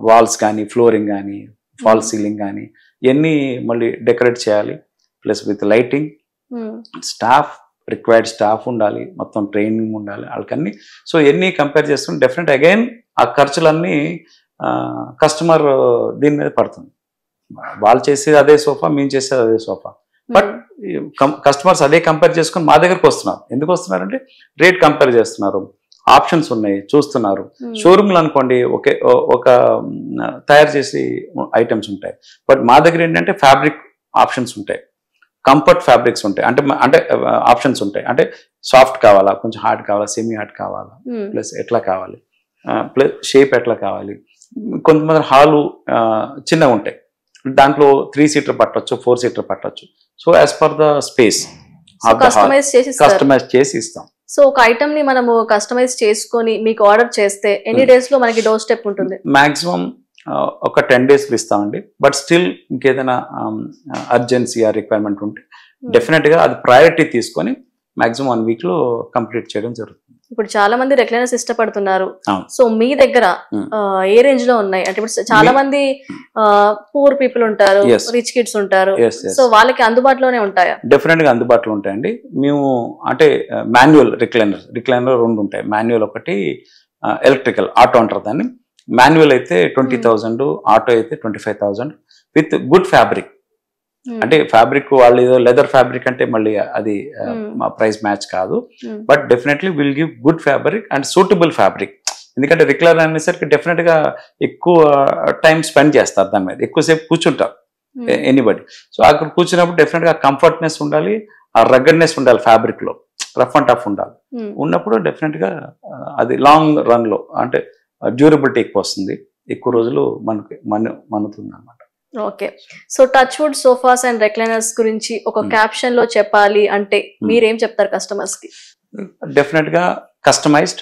వాల్స్ కానీ, ఫ్లోరింగ్ కానీ, ఫాల్ సీలింగ్ కానీ ఇవన్నీ మళ్ళీ డెకరేట్ చేయాలి. Plus with lighting, staff, required staff ఉండాలి, మొత్తం ట్రైనింగ్ ఉండాలి వాళ్ళకన్నీ. సో ఇవన్నీ కంపేర్ చేస్తుంటే డెఫినెట్ అగైన్ ఆ ఖర్చులన్నీ కస్టమర్ దీని మీద పడుతుంది. వాళ్ళు చేసేది అదే సోఫా, మేము చేసేది అదే సోఫా, బట్ కస్టమర్స్ అదే కంపేర్ చేసుకొని మా దగ్గరకు వస్తున్నారు. ఎందుకు వస్తున్నారంటే రేట్ కంపేర్ చేస్తున్నారు, ఆప్షన్స్ ఉన్నాయి, చూస్తున్నారు. షోరూమ్లు అనుకోండి ఒక తయారు చేసి ఐటమ్స్ ఉంటాయి, బట్ మా దగ్గర ఏంటంటే ఫ్యాబ్రిక్ ఆప్షన్స్ ఉంటాయి, కంఫర్ట్ ఫ్యాబ్రిక్స్ ఉంటాయి, అంటే ఆప్షన్స్ ఉంటాయి. అంటే సాఫ్ట్ కావాలా, కొంచెం హార్డ్ కావాలా, సెమీ హార్డ్ కావాలా, ప్లస్ ఎట్లా కావాలి, ప్లస్ షేప్ ఎట్లా కావాలి. కొంతమంది హాలు చిన్నగా ఉంటాయి, దాంట్లో 3 సీటర్ పట్టొచ్చు, 4 సీటర్ పట్టొచ్చు. So as per the space customise చేసి ఇస్తాం. సో ఒక ఐటమ్ ని మనము కస్టమైజ్ చేసుకొని మీకు ఆర్డర్ చేస్తే ఎన్ని డేస్ లో మనకి డోర్ స్టెప్ ఉంటుంది? మాక్సిమం ఒక 10 days ఇస్తామండి. బట్ స్టిల్ ఇంకేదైనా అర్జెన్సీ ఆ రిక్వైర్మెంట్ ఉంటే డెఫినెట్ గా అది ప్రయారిటీ తీసుకొని మాక్సిమం 1 week లో కంప్లీట్ చేయడం జరుగుతుంది. ఇప్పుడు చాలా మంది రెక్లైనర్స్ ఇష్టపడుతున్నారు. అవును. సో మీ దగ్గర ఏ రేంజ్ లో ఉన్నాయి? అంటే ఇప్పుడు చాలా మంది పూర్ పీపుల్ ఉంటారు, Yes. రిచ్ కిడ్స్ ఉంటారు. Yes, yes. సో వాళ్ళకి అందుబాటులోనే ఉంటాయా? డెఫినెట్ గా అందుబాటులో ఉంటాయండి. మేము అంటే మాన్యువల్ రిక్లైనర్ 2 ఉంటాయి. మాన్యువల్ ఒకటి, ఎలక్ట్రికల్ ఆటో అంటారు దాన్ని. మాన్యువల్ అయితే 20,000, ఆటో అయితే 25,000 విత్ గుడ్ ఫ్యాబ్రిక్. అంటే ఫ్యాబ్రిక్ వాళ్ళు ఏదో లెదర్ ఫ్యాబ్రిక్ అంటే మళ్ళీ అది ప్రైస్ మ్యాచ్ కాదు. But definitely will give good fabric and suitable fabric. ఎందుకంటే రెగ్యులర్ అనేసరికి డెఫినెట్ గా ఎక్కువ టైం స్పెండ్ చేస్తారు దాని మీద, ఎక్కువసేపు కూర్చుంటారు ఎనీబడి. సో అక్కడ కూర్చున్నప్పుడు డెఫినెట్ గా కంఫర్ట్నెస్ ఉండాలి, ఆ రగ్గడ్నెస్ ఉండాలి, ఫ్యాబ్రిక్ లో రఫ్ అండ్ టఫ్ ఉండాలి. ఉన్నప్పుడు డెఫినెట్ గా అది లాంగ్ రన్ లో అంటే డ్యూరబిలిటీ ఎక్కువ వస్తుంది, ఎక్కువ రోజులు మనుతుంది అన్నమాట. Okay. So touch wood sofas and recliners గురించి ఒక క్యాప్షన్ లో చెప్పాలి అంటే మీరేం చెప్తారు కస్టమర్స్ కి? డెఫినెట్ గా కస్టమైజ్డ్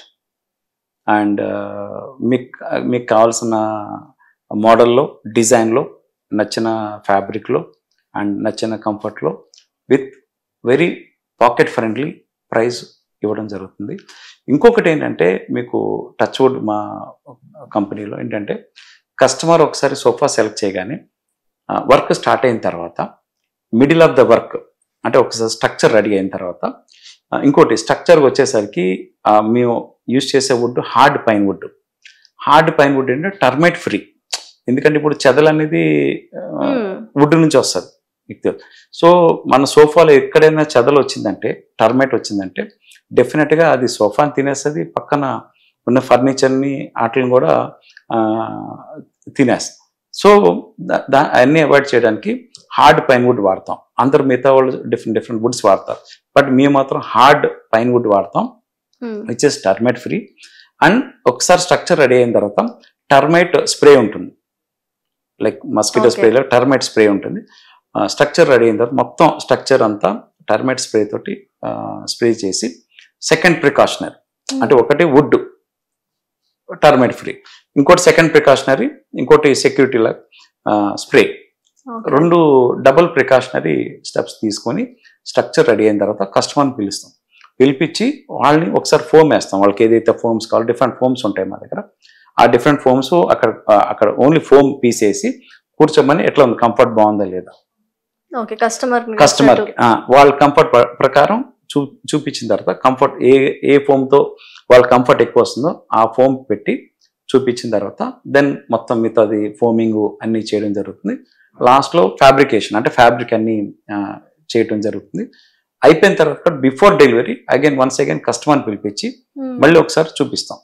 అండ్ మీకు కావాల్సిన మోడల్లో, డిజైన్లో, నచ్చిన ఫ్యాబ్రిక్లో అండ్ నచ్చిన కంఫర్ట్లో with very pocket friendly price ఇవ్వడం జరుగుతుంది. ఇంకొకటి ఏంటంటే మీకు టచ్ వుడ్ మా కంపెనీలో ఏంటంటే కస్టమర్ ఒకసారి సోఫా సెలెక్ట్ చేయగానే వర్క్ స్టార్ట్ అయిన తర్వాత మిడిల్ ఆఫ్ ద వర్క్ అంటే ఒకసారి స్ట్రక్చర్ రెడీ అయిన తర్వాత ఇంకోటి స్ట్రక్చర్ వచ్చేసరికి మేము యూజ్ చేసే wood hard pine wood. Hard pine wood అంటే టర్మైట్ ఫ్రీ. ఎందుకంటే ఇప్పుడు చెదలు అనేది వుడ్ నుంచి వస్తుంది మీకు తెలుసు. సో మన సోఫాలో ఎక్కడైనా చెదలు వచ్చిందంటే, టర్మైట్ వచ్చిందంటే డెఫినెట్గా అది సోఫాని తినేస్తుంది, పక్కన ఉన్న ఫర్నిచర్ని వాటిని కూడా తినేస్తాం. సో అన్నీ అవాయిడ్ చేయడానికి హార్డ్ పైన్ వుడ్ వాడతాం. అందరు మిగతా వాళ్ళు డిఫరెంట్ వుడ్స్ వాడతారు, బట్ మేము మాత్రం హార్డ్ పైన్ వుడ్ వాడతాం, which is termite free. And ఒకసారి స్ట్రక్చర్ రెడీ అయిన తర్వాత టర్మైట్ స్ప్రే ఉంటుంది, లైక్ మస్కిటో స్ప్రేలో టర్మైట్ స్ప్రే ఉంటుంది. స్ట్రక్చర్ రెడీ అయిన తర్వాత మొత్తం స్ట్రక్చర్ అంతా టర్మైట్ స్ప్రే తోటి స్ప్రే చేసి సెకండ్ ప్రికాషనరీ అంటే ఒకటి వుడ్ టర్మైట్ ఫ్రీ, ఇంకోటి సెకండ్ ప్రికాషనరీ, ఇంకోటి సెక్యూరిటీ లాగా స్ప్రే, 2 డబుల్ ప్రికాషనరీ స్టెప్స్ తీసుకొని స్ట్రక్చర్ రెడీ అయిన తర్వాత కస్టమర్ని పిలుస్తాం. పిలిపించి వాళ్ళని ఒకసారి ఫోమ్ వేస్తాం. వాళ్ళకి ఏదైతే ఫోమ్స్ కావాలో డిఫరెంట్ ఫోమ్స్ ఉంటాయి మా దగ్గర. ఆ డిఫరెంట్ ఫోమ్స్ అక్కడ ఓన్లీ ఫోమ్ పీస్ వేసి కూర్చోమని ఎట్లా ఉంది, కంఫర్ట్ బాగుందా లేదా కస్టమర్ వాళ్ళ కంఫర్ట్ ప్రకారం చూపించిన తర్వాత కంఫర్ట్ ఏ ఫోమ్తో వాళ్ళ కంఫర్ట్ ఎక్కువ వస్తుందో ఆ ఫోమ్ పెట్టి చూపించిన తర్వాత దెన్ మొత్తం మిగతాది ఫోమింగ్ అన్ని చేయడం జరుగుతుంది. లాస్ట్లో ఫ్యాబ్రికేషన్ అంటే ఫ్యాబ్రిక్ అన్ని చేయడం జరుగుతుంది. అయిపోయిన తర్వాత బిఫోర్ డెలివరీ వన్స్ అగైన్ కస్టమర్ని పిలిపించి మళ్ళీ ఒకసారి చూపిస్తాం.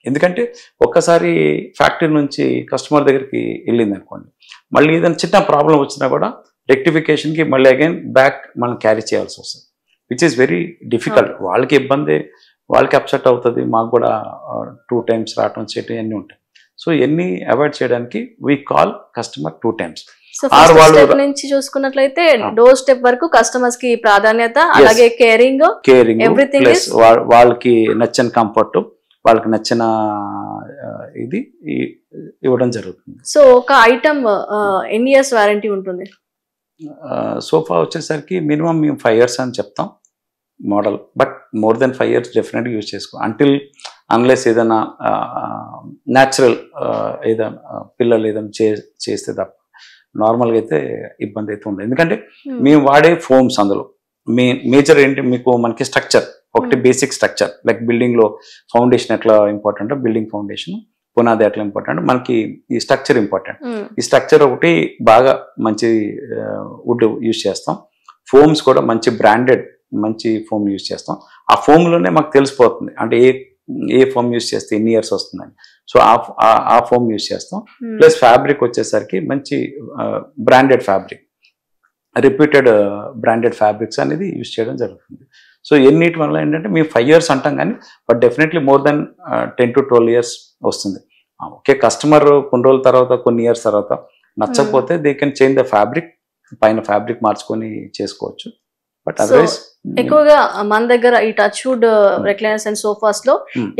ఎందుకంటే ఒక్కసారి ఫ్యాక్టరీ నుంచి కస్టమర్ దగ్గరికి వెళ్ళింది అనుకోండి, మళ్ళీ ఏదైనా చిన్న ప్రాబ్లం వచ్చినా కూడా రెక్టిఫికేషన్కి మళ్ళీ అగైన్ బ్యాక్ మనం క్యారీ చేయాల్సి వస్తుంది, విచ్ ఈస్ వెరీ డిఫికల్ట్. వాళ్ళకి ఇబ్బంది, వాళ్ళకి అప్సెట్ అవుతుంది, మాకు కూడా 2 times రావటం చేయటం అన్నీ ఉంటాయి. సో ఇవన్నీ అవాయిడ్ చేయడానికి వీ కాల్ కస్టమర్ 2 times. నుంచి చూసుకున్నట్లయితే డోర్ స్టెప్ వరకు కస్టమర్స్ కి ప్రాధాన్యత, అలాగే కేరింగ్ ఎవ్రీథింగ్ వాళ్ళకి నచ్చిన కంఫర్ట్, వాళ్ళకి నచ్చిన ఇది ఇవ్వడం జరుగుతుంది. సో ఒక ఐటమ్ ఎన్ని ఇయర్స్ వారంటీ ఉంటుంది? సోఫా వచ్చేసరికి మినిమం మేము 5 years అని చెప్తాం model, but more than 5 years డెఫినెట్గా యూజ్ చేసుకో అన్లెస్ ఏదైనా న్యాచురల్ ఏదైనా పిల్లలు ఏదైనా చేస్తే తప్ప నార్మల్గా అయితే ఇబ్బంది అయితే ఉండదు. ఎందుకంటే మేము వాడే ఫోమ్స్ అందులో మేజర్ ఏంటి, మనకి స్ట్రక్చర్ ఒకటి బేసిక్ స్ట్రక్చర్, లైక్ బిల్డింగ్లో ఫౌండేషన్ ఎట్లా ఇంపార్టెంట్, బిల్డింగ్ ఫౌండేషన్ పునాది ఎట్లా ఇంపార్టెంట్, మనకి ఈ స్ట్రక్చర్ ఇంపార్టెంట్. ఈ స్ట్రక్చర్ ఒకటి బాగా మంచి వుడ్ యూజ్ చేస్తాం. ఫోమ్స్ కూడా మంచి బ్రాండెడ్ మంచి ఫోమ్ యూజ్ చేస్తాం. ఆ ఫోమ్లోనే మాకు తెలిసిపోతుంది అంటే ఏ ఫోమ్ యూజ్ చేస్తే ఎన్ని ఇయర్స్ వస్తుందని. సో ఆ ఫోమ్ యూజ్ చేస్తాం. ప్లస్ ఫ్యాబ్రిక్ వచ్చేసరికి మంచి branded fabric, repeated branded fabrics అనేది యూజ్ చేయడం జరుగుతుంది. సో ఎన్నిటి వల్ల ఏంటంటే మేము 5 years అంటాం కానీ but definitely more than 10 to 12 years వస్తుంది. ఓకే, కస్టమర్ కొన్ని రోజుల తర్వాత కొన్ని ఇయర్స్ తర్వాత నచ్చకపోతే they can change the fabric, పైన ఫ్యాబ్రిక్ మార్చుకొని చేసుకోవచ్చు. బట్ అదర్వైజ్ ఎక్కువగా మన దగ్గర ఈ touch wood recliners and sofas లో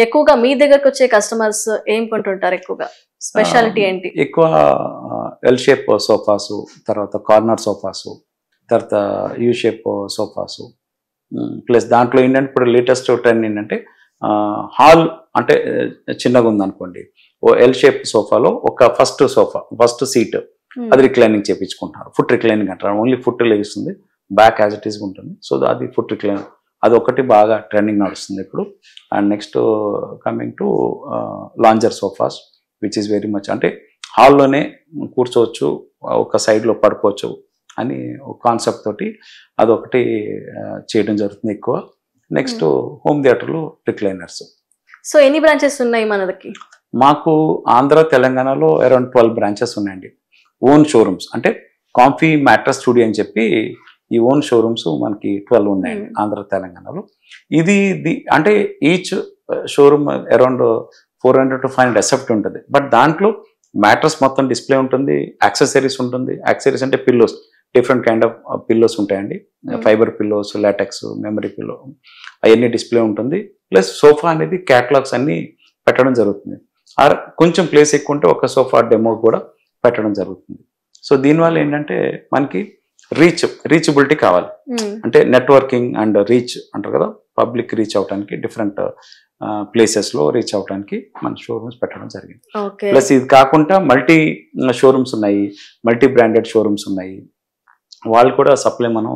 ఎక్కువగా మీ దగ్గరకు వచ్చే కస్టమర్స్ ఏం కొంటుంటారు? ఎక్కువగా స్పెషాలిటీ ఏంటి? ఎక్కువ ఎల్ షేప్ సోఫాస్, తర్వాత కార్నర్ సోఫాస్, తర్వాత యూ షేప్ సోఫాస్, ప్లస్ దాంట్లో ఏంటంటే ఇప్పుడు లేటెస్ట్ ట్రెండ్ ఏంటంటే హాల్ అంటే చిన్నగా ఉందనుకోండి, ఓ ఎల్ షేప్ సోఫాలో ఒక ఫస్ట్ సీట్ అది రిక్లైనింగ్ చేయించుకుంటున్నారు. ఫుట్ రిక్లైనింగ్ అంటారు. ఓన్లీ ఫుట్ లేస్తుంది, బ్యాక్ యాజ్ ఇట్ ఈస్ ఉంటుంది. సో అది ఫుట్ రిక్లైనింగ్, అది ఒకటి బాగా ట్రెండింగ్ నడుస్తుంది ఇప్పుడు. And next coming to lounger sofas which is very much, అంటే హాల్లోనే కూర్చోవచ్చు, ఒక సైడ్లో పడుకోవచ్చు అని ఒక కాన్సెప్ట్ తోటి అదొకటి చేయడం జరుగుతుంది ఎక్కువ. నెక్స్ట్ హోమ్ థియేటర్లు రిక్లైనర్స్. సో ఎన్ని బ్రాంచెస్ ఉన్నాయి మనకి? మాకు ఆంధ్ర తెలంగాణలో అరౌండ్ 12 బ్రాంచెస్ ఉన్నాయండి. ఓన్ షోరూమ్స్ అంటే కాంఫీ మ్యాట్రస్ స్టూడియో అని చెప్పి ఈ ఓన్ షోరూమ్స్ మనకి 12 ఉన్నాయండి ఆంధ్ర తెలంగాణలో. ఇది అంటే ఈచ్ షోరూమ్ అరౌండ్ 400 to 500 ఎసెప్ట్ ఉంటుంది. బట్ దాంట్లో మ్యాట్రస్ మొత్తం డిస్ప్లే ఉంటుంది, యాక్సెసరీస్ ఉంటుంది. యాక్సెసరీస్ అంటే pillows, different kind of pillows ఉంటాయండి. Fibre pillows, latex, memory pillow, అవన్నీ డిస్ప్లే ఉంటుంది. ప్లస్ సోఫా అనేది క్యాటలాగ్స్ అన్ని పెట్టడం జరుగుతుంది. కొంచెం ప్లేస్ ఎక్కువ ఉంటే ఒక సోఫా డెమో కూడా పెట్టడం జరుగుతుంది. సో దీనివల్ల ఏంటంటే మనకి రీచబిలిటీ కావాలి, అంటే నెట్వర్కింగ్ అండ్ రీచ్ అంటారు కదా, పబ్లిక్ రీచ్ అవడానికి డిఫరెంట్ ప్లేసెస్ లో రీచ్ అవడానికి మన షోరూమ్స్ పెట్టడం జరిగింది. ప్లస్ ఇది కాకుండా మల్టీ షోరూమ్స్ ఉన్నాయి, మల్టీ బ్రాండెడ్ షోరూమ్స్ ఉన్నాయి, వాళ్ళు కూడా సప్లై మనం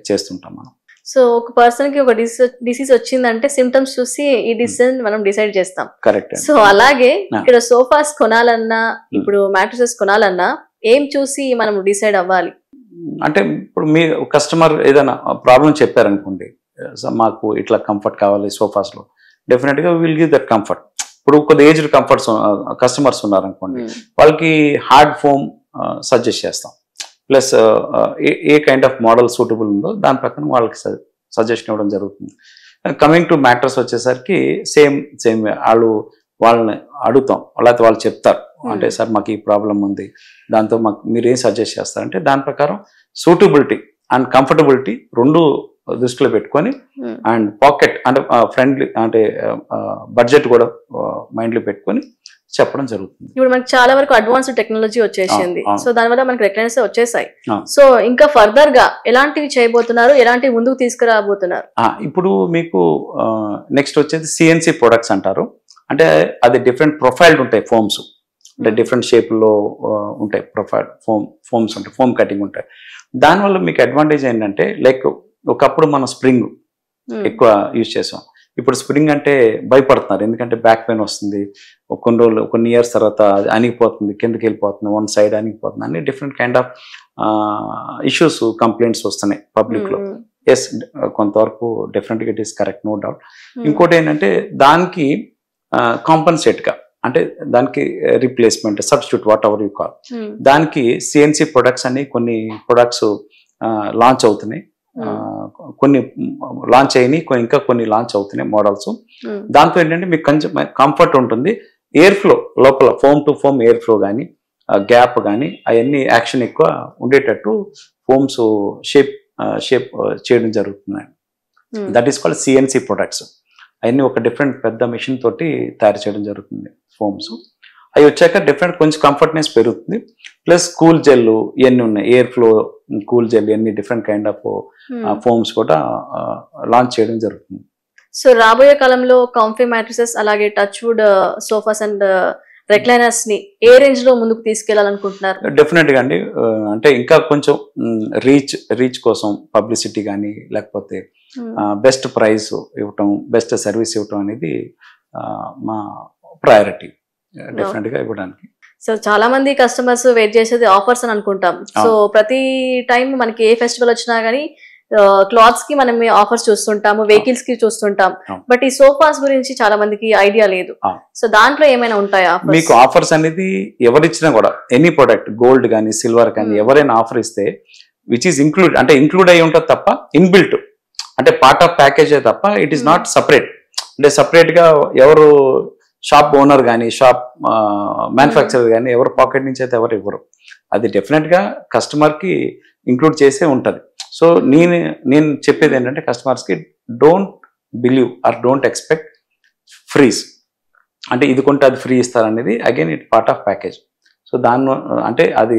చేస్తుంటాం మనం. సో ఒక పర్సన్ కి ఒక డిసీజ్ వచ్చిందంటే సిమ్టమ్స్ చూసి ఈ డిసీజ్ మనం డిసైడ్ చేస్తాం. కరెక్ట్. సో అలాగే ఇక్కడ సోఫాస్ కొనాలన్నా, ఇప్పుడు మ్యాట్రసెస్ కొనాలన్నా ఏం చూసి మనం డిసైడ్ అవ్వాలి? అంటే ఇప్పుడు మీ కస్టమర్ ఏదైనా ప్రాబ్లం చెప్పారనుకోండి, మాకు ఇట్లా కంఫర్ట్ కావాలి సోఫాస్ లో, డెఫినెట్ గా విల్ గివ్ దట్ కంఫర్ట్. ఇప్పుడు కొద్ది ఏజ్డ్ కస్టమర్స్ ఉన్నారనుకోండి, వాళ్ళకి హార్డ్ ఫోమ్ సజెస్ట్ చేస్తాం. Plus A kind of model suitable ఉందో దాని ప్రకారం వాళ్ళకి సజెషన్ ఇవ్వడం జరుగుతుంది. కమింగ్ టు మ్యాట్రస్ వచ్చేసరికి సేమ్ వాళ్ళని అడుగుతాం, లేకపోతే వాళ్ళు చెప్తారు, అంటే సార్ మాకు ఈ ప్రాబ్లం ఉంది, దాంతో మాకు మీరు ఏం సజెస్ట్ చేస్తారంటే దాని ప్రకారం సూటబిలిటీ అండ్ కంఫర్టబిలిటీ రెండు దృష్టిలో పెట్టుకొని అండ్ పాకెట్ అంటే ఫ్రెండ్లీ అంటే బడ్జెట్ కూడా మైండ్లో పెట్టుకొని చెప్పడం జరుగుతుంది. ఇప్పుడు మనకి చాలా వరకు అడ్వాన్స్ టెక్నాలజీ వచ్చేసింది. సో దానివల్ల మనకి రెక్లైనర్స్ వచ్చేసాయి. సో ఇంకా ఫర్దర్ గా ఎలాంటివి చేయబోతున్నారు, ఎలాంటివి ముందుకు తీసుకురాబోతున్నారు? ఇప్పుడు మీకు నెక్స్ట్ వచ్చేది సిఎన్సి ప్రొడక్ట్స్ అంటారు. అంటే అది డిఫరెంట్ ప్రొఫైల్డ్ ఉంటాయి ఫోమ్స్, అంటే డిఫరెంట్ షేప్లో ఉంటాయి ప్రొఫైల్ ఫోమ్స్ ఉంటాయి, ఫోమ్ కటింగ్ ఉంటాయి. దానివల్ల మీకు అడ్వాంటేజ్ ఏంటంటే లైక్ ఒకప్పుడు మనం స్ప్రింగ్ ఎక్కువ యూజ్ చేసాం, ఇప్పుడు స్ప్రింగ్ అంటే భయపడుతున్నారు, ఎందుకంటే బ్యాక్ పెయిన్ వస్తుంది, కొన్ని ఇయర్స్ తర్వాత అది అణిగిపోతుంది, కిందకి వెళ్ళిపోతుంది, వన్ సైడ్ అణిగిపోతుంది, అన్ని different kind of issues complaints వస్తున్నాయి పబ్లిక్ లో. ఎస్, కొంతవరకు డెఫినెట్గా it is correct, no doubt. ఇంకోటి ఏంటంటే దానికి కాంపన్సేట్ గా, అంటే దానికి replacement, substitute, what you call, దానికి సిఎన్సి ప్రొడక్ట్స్ అని కొన్ని ప్రొడక్ట్స్ లాంచ్ అవుతున్నాయి, కొన్ని లాంచ్ అయినాయి, ఇంకా కొన్ని లాంచ్ అవుతున్నాయి మోడల్స్. దాంతో ఏంటంటే మీకు కొంచెం కంఫర్ట్ ఉంటుంది, ఎయిర్ ఫ్లో లోపల foam to foam air flow కానీ గ్యాప్ కానీ అవన్నీ యాక్షన్ ఎక్కువ ఉండేటట్టు ఫోమ్స్ షేప్ చేయడం జరుగుతుంది. That is called CNC products. అవన్నీ ఒక డిఫరెంట్ పెద్ద మెషిన్ తోటి తయారు చేయడం జరుగుతుంది ఫోమ్స్. అవి వచ్చాక డిఫరెంట్ కొంచెం కంఫర్ట్నెస్ పెరుగుతుంది. ప్లస్ కూల్ జెల్ ఇవన్నీ ఉన్నాయి, ఎయిర్ ఫ్లో కూల్ జెల్, ఇవన్నీ డిఫరెంట్ కైండ్ ఆఫ్ ఫోమ్స్ కూడా లాంచ్ చేయడం జరుగుతుంది. సో రాబోయే కాలంలో కంఫీ మ్యాట్రిసెస్ అలాగే touch wood sofas and recliners ని ఏ రేంజ్ లో ముందుకు తీసుకెళ్లాలనుకుంటున్నారు? డెఫినెట్ గా అండి, అంటే ఇంకా కొంచెం రీచ్ కోసం పబ్లిసిటీ కానీ లేకపోతే బెస్ట్ ప్రైస్ ఇవ్వటం, బెస్ట్ సర్వీస్ ఇవ్వటం అనేది మా ప్రయారిటీ డెఫినెట్ గా ఇవ్వడానికి. సో చాలా మంది కస్టమర్స్ వెయిట్ చేసేది ఆఫర్స్ అని అనుకుంటాం. సో ప్రతి టైం మనకి ఏ ఫెస్టివల్ వచ్చినా గానీ క్లాత్స్ కి మనం ఆఫర్స్ చూస్తుంటాము, వెహికల్స్ కి చూస్తుంటాం, బట్ ఈ సోఫాస్ గురించి చాలా మందికి ఐడియా లేదు. సో దాంట్లో ఏమైనా ఉంటాయా మీకు ఆఫర్స్ అనేది? ఎవరిచ్చినా కూడా ఎనీ ప్రొడక్ట్, గోల్డ్ కానీ సిల్వర్ కానీ ఎవరైనా ఆఫర్ ఇస్తే విచ్ ఈస్ ఇంక్లూడ్, అంటే ఇంక్లూడ్ అయి ఉంటుంది తప్ప ఇన్బిల్ట్, అంటే పార్ట్ ఆఫ్ ప్యాకేజే తప్ప ఇట్ ఈస్ నాట్ సపరేట్. అంటే సపరేట్ గా ఎవరు షాప్ ఓనర్ కానీ షాప్ మ్యానుఫ్యాక్చరర్ కానీ ఎవరు పాకెట్ నుంచి అయితే ఎవరు ఇవ్వరు. అది డెఫినెట్గా కస్టమర్కి ఇంక్లూడ్ చేసే ఉంటుంది. సో నేను చెప్పేది ఏంటంటే కస్టమర్స్కి don't believe or don't expect frees, అంటే ఇది కొంటే అది ఫ్రీ ఇస్తారనేది again it part of package. So దాన్ని అంటే అది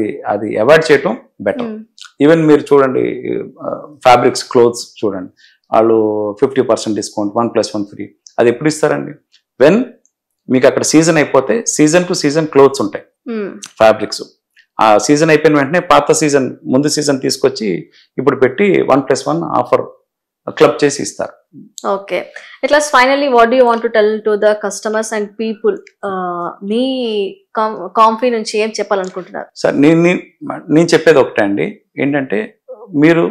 అవాయిడ్ చేయటం బెటర్. ఈవెన్ మీరు చూడండి ఫ్యాబ్రిక్స్ క్లోత్స్ చూడండి, వాళ్ళు 50% డిస్కౌంట్ 1+1 ఫ్రీ, అది ఎప్పుడు ఇస్తారండి? వెన్ మీకు అక్కడ సీజన్ అయిపోతే సీజన్ టు సీజన్ క్లోత్స్ ఉంటాయి ఫ్యాబ్రిక్స్, ఆ సీజన్ అయిపోయిన వెంటనే పాత సీజన్ ముందు సీజన్ తీసుకొచ్చి ఇప్పుడు పెట్టి 1+1 ఆఫర్ క్లబ్ చేసి ఇస్తారు. ఓకే, ఇట్లా finally what do you want to tell to the customers and people? Me comfy నుంచి ఏం చెప్పాలనుకుంటున్నారు? సార్ నేను చెప్పేది ఒకటే అండి, ఏంటంటే మీరు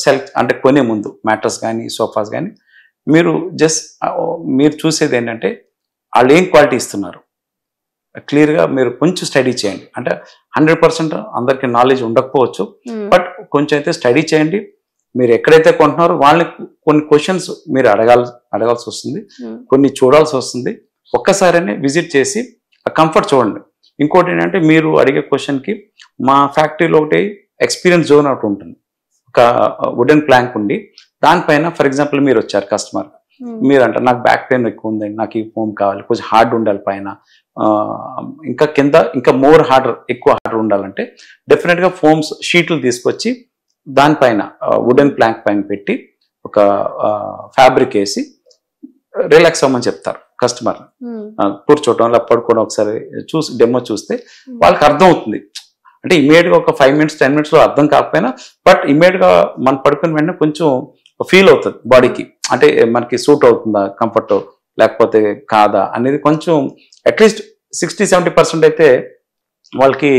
సెలెక్ట్ అంటే కొనే ముందు మ్యాట్రస్ కానీ సోఫాస్ కానీ మీరు జస్ట్ మీరు చూసేది ఏంటంటే వాళ్ళు ఏం క్వాలిటీ ఇస్తున్నారు క్లియర్గా మీరు కొంచెం స్టడీ చేయండి. అంటే 100% అందరికీ నాలెడ్జ్ ఉండకపోవచ్చు, బట్ కొంచెం అయితే స్టడీ చేయండి. మీరు ఎక్కడైతే కొంటున్నారో వాళ్ళని కొన్ని క్వశ్చన్స్ మీరు అడగాల్సి వస్తుంది, కొన్ని చూడాల్సి వస్తుంది. ఒక్కసారైనా విజిట్ చేసి ఆ కంఫర్ట్ చూడండి. ఇంకోటి ఏంటంటే మీరు అడిగే క్వశ్చన్కి మా ఫ్యాక్టరీలో ఒకటి ఎక్స్పీరియన్స్ జోన్ ఒకటి ఉంటుంది, ఒక వుడెన్ ప్లాంక్ ఉండి దానిపైన ఫర్ ఎగ్జాంపుల్ మీరు వచ్చారు కస్టమర్, మీరు అంటారు నాకు బ్యాక్ పెయిన్ ఎక్కువ ఉందండి, నాకు ఈ ఫోమ్ కావాలి, కొంచెం హార్డ్ ఉండాలి పైన, ఇంకా కింద ఇంకా మోర్ ఎక్కువ హార్డ్ ఉండాలంటే డెఫినెట్గా ఫోమ్స్ షీట్లు తీసుకొచ్చి దానిపైన వుడెన్ ప్లాంక్ పైన పెట్టి ఒక ఫ్యాబ్రిక్ వేసి రిలాక్స్ అవ్వమని చెప్తారు కస్టమర్. కూర్చోవటం అలా పడుకోవడం ఒకసారి చూసి డెమో చూస్తే వాళ్ళకి అర్థం అవుతుంది. అంటే ఇమీడియట్గా ఒక 5 minutes 10 minutes అర్థం కాకపోయినా బట్ ఇమీడియట్గా మనం పడుకుని వెంటనే కొంచెం ఫీల్ అవుతుంది బాడీకి, అంటే మనకి సూట్ అవుతుందా కంఫర్ట్ లేకపోతే కాదా అనేది కొంచెం అట్లీస్ట్ 60-70% అయితే వాళ్ళకి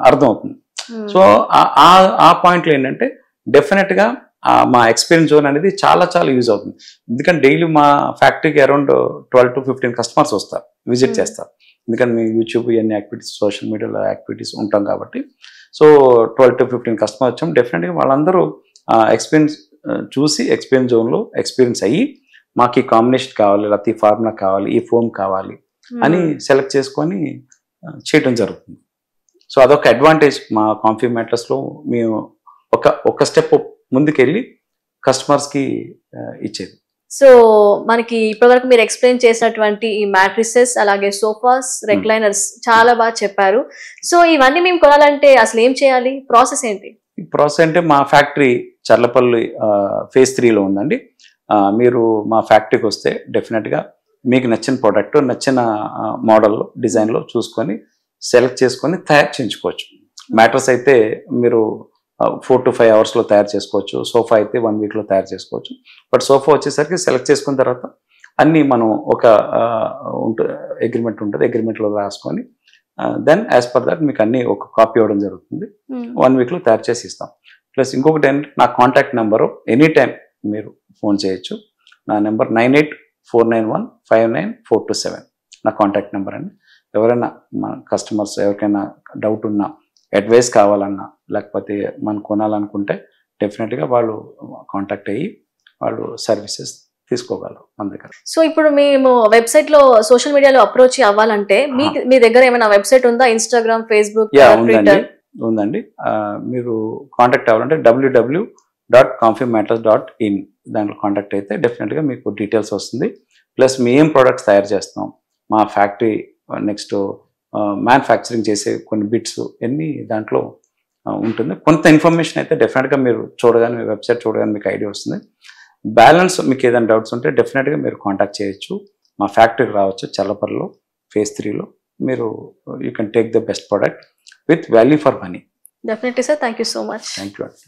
అర్థం అవుతుంది. సో ఆ పాయింట్లో ఏంటంటే డెఫినెట్గా మా ఎక్స్పీరియన్స్ జోన్ అనేది చాలా చాలా యూజ్ అవుతుంది. ఎందుకంటే డైలీ మా ఫ్యాక్టరీకి అరౌండ్ 12 to 15 customers వస్తారు, విజిట్ చేస్తారు. ఎందుకంటే మేము యూట్యూబ్ ఇవన్నీ యాక్టివిటీస్ సోషల్ మీడియాలో యాక్టివిటీస్ ఉంటాం కాబట్టి. సో 12 to 15 customers వచ్చాం. డెఫినెట్గా వాళ్ళందరూ ఎక్స్పీరియన్స్ చూసి ఎక్స్పీరియన్స్ జోన్లో ఎక్స్పీరియన్స్ అయ్యి మాకు ఈ కాంబినేషన్ కావాలి, లేకపోతే ఈ ఫార్ములా కావాలి, ఈ ఫోమ్ కావాలి అని సెలెక్ట్ చేసుకొని చేయడం జరుగుతుంది. సో అదొక అడ్వాంటేజ్ మా కాంఫీ మ్యాట్రస్లో. మేము ఒక స్టెప్ ముందుకెళ్ళి కస్టమర్స్కి ఇచ్చేది. సో మనకి ఇప్పటివరకు మీరు ఎక్స్ప్లెయిన్ చేసినటువంటి ఈ మ్యాట్రిసెస్ అలాగే సోఫాస్ రెక్లైనర్స్ చాలా బాగా చెప్పారు. సో ఇవన్నీ మేము కొనాలంటే అసలు ఏం చేయాలి, ప్రాసెస్ ఏంటి? ప్రాసెస్ అంటే మా ఫ్యాక్టరీ చర్లపల్లి phase 3లో ఉందండి. మీరు మా ఫ్యాక్టరీకి వస్తే డెఫినెట్గా మీకు నచ్చిన ప్రోడక్ట్ నచ్చిన మోడల్ డిజైన్లో చూసుకొని సెలెక్ట్ చేసుకొని తయారు చేయించుకోవచ్చు. మ్యాట్రస్ అయితే మీరు 4 to 5 hours తయారు చేసుకోవచ్చు, సోఫా అయితే 1 week తయారు చేసుకోవచ్చు. బట్ సోఫా వచ్చేసరికి సెలెక్ట్ చేసుకున్న తర్వాత అన్నీ మనం ఒక అగ్రిమెంట్ ఉంటుంది, అగ్రిమెంట్లో రాసుకొని దెన్ యాజ్ పర్ దట్ మీకు అన్నీ ఒక కాపీ ఇవ్వడం జరుగుతుంది. 1 week తయారు చేసి ఇస్తాం. ప్లస్ ఇంకొకటి ఏంటంటే నా కాంటాక్ట్ నెంబరు ఎనీ టైం మీరు ఫోన్ చేయొచ్చు. నా నెంబర్ 9849159427 నా కాంటాక్ట్ నెంబర్ అండి. ఎవరైనా మన కస్టమర్స్ ఎవరికైనా డౌట్ ఉన్నా, అడ్వైస్ కావాలన్నా, లేకపోతే మనం కొనాలనుకుంటే డెఫినెట్గా వాళ్ళు కాంటాక్ట్ అయ్యి వాళ్ళు సర్వీసెస్ తీసుకోగలరు మన దగ్గర. సో ఇప్పుడు మేము వెబ్సైట్లో సోషల్ మీడియాలో అప్రోచ్ అవ్వాలంటే మీ దగ్గర ఏమైనా వెబ్సైట్ ఉందా? ఇన్స్టాగ్రామ్, ఫేస్బుక్, ట్విట్టర్ ఉందండి. మీరు కాంటాక్ట్ అవ్వాలంటే www.comfymatters.in దాంట్లో కాంటాక్ట్ అయితే డెఫినెట్గా మీకు డీటెయిల్స్ వస్తుంది. ప్లస్ మేము ఏం ప్రోడక్ట్స్ తయారు చేస్తాం, మా ఫ్యాక్టరీ నెక్స్ట్ మ్యానుఫ్యాక్చరింగ్ చేసే కొన్ని బిట్స్ అన్నీ దాంట్లో ఉంటుంది. కొంత ఇన్ఫర్మేషన్ అయితే డెఫినెట్గా మీరు చూడగానే వెబ్సైట్ చూడగానే మీకు ఐడియా వస్తుంది. బ్యాలెన్స్ మీకు ఏదైనా డౌట్స్ ఉంటే డెఫినెట్గా మీరు కాంటాక్ట్ చేయొచ్చు. మా ఫ్యాక్టరీకి రావచ్చు చల్లపల్లిలో phase 3లో. మీరు you can take the best product with value for money. Definitely sir, thank you so much. Thank you.